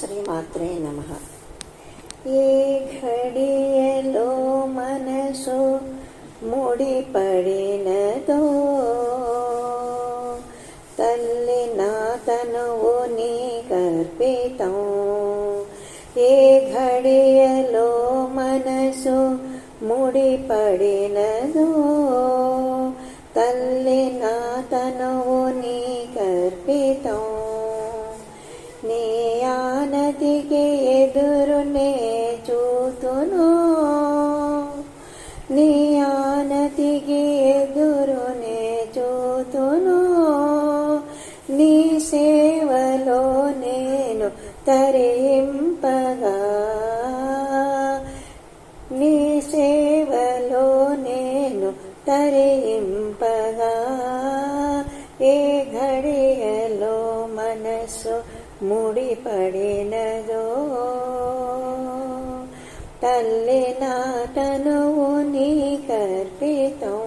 శ్రీమాత్రే నమః. ఏ ఘడియలో మనసు ముడిపడినదో తల్లి నా తనువు నీకర్పితం. ఏ ఘడియలో మనసు ముడిపడినదో తల్లి నా తనువు నీకర్పితం. నీ ఆనతికి ఎదురునే చూతును, నీ ఆనతికి ఎదురునే చూతును. నీ సేవలో నేను తరింపగా, నీ సేవలో నేను తరింపగా. ఏ ఘడియలో మనసు ముడిపడినదో తల్లి నా తనువు నీకర్పితం.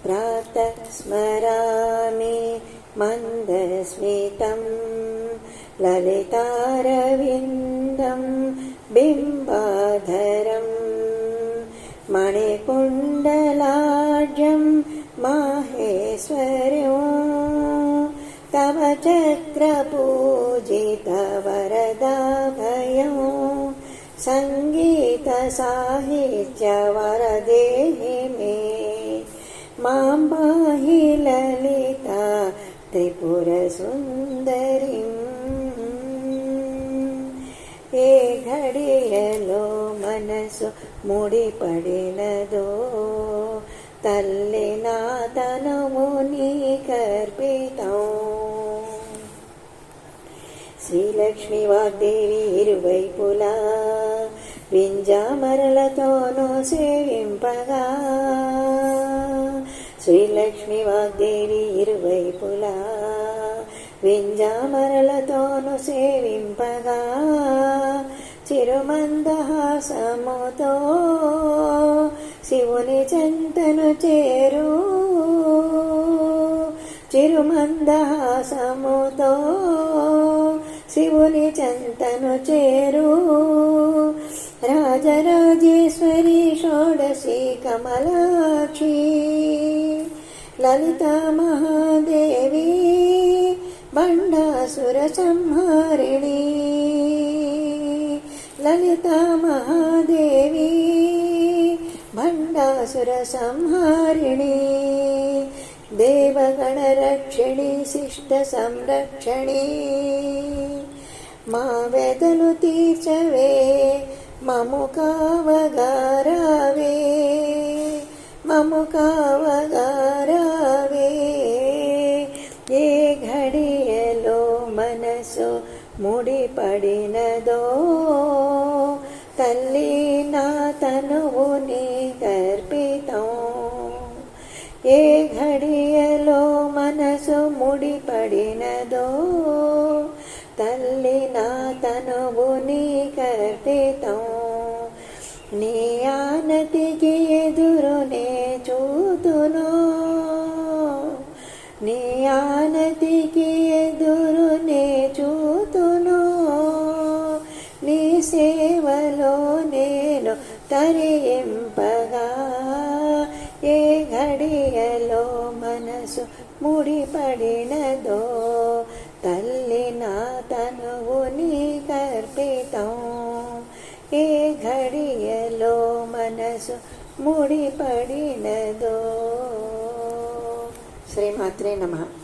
ప్రాతః స్మరామి మందస్మితం లలితారవిందం బింబాధరం మణికుండలాఢ్యం మాహేశ్వర్యం. తవ చక్రపూజిత వరదాభయం సంగీత సాహిత్య వరదేహి మే. మాం పాహి లలిత త్రిపుర సుందరిం. ఏ ఘడియలో మనసు ముడిపడినదో తల్లి నా తనువు నీకర్పితం. శ్రీలక్ష్మీ వాగ్దేవి ఇరువైపులా వింజామరలతోనూ సేవింపగా. శ్రీలక్ష్మీ వాగ్దేవి ఇరువైపులా వింజామరలతోనూ సేవింపగా. చిరుమందహాసముతో శివుని చెంతను చేరు, చిరుమందహాసముతో శివుని చెంతను చేరు. రాజరాజేశ్వరి షోడశి కమలాక్షి లలితా మహాదేవి బండాసుర సంహారిణి. లలితా మహాదేవి భండాసుర సంహారిణి. దేవగణ రక్షిణి శిష్ట సంరక్షణి. మా వెదలు తీర్చవే మము కావగారావే, మము కావగారావే. ఏ ఘడియలో మనసు ముడిపడినదో తల్లి నా తనువు నీకర్పితం. ఏ ఘడియలో మనసు ముడిపడినదో తల్లి నా తనువు నీకర్పితం. నీ ఆనతికి ఎదురునే చూతును, నీ ఆనతికి ఎదురునే చూతును. నీ సేవలో నేను తరింపగా. ఏ ఘడియలో మనసు ముడిపడినదో తల్లి నా తనువు నీకర్పితం. ఏ ఘడియలో మనసు ముడిపడినదో. శ్రీమాత్రే నమః.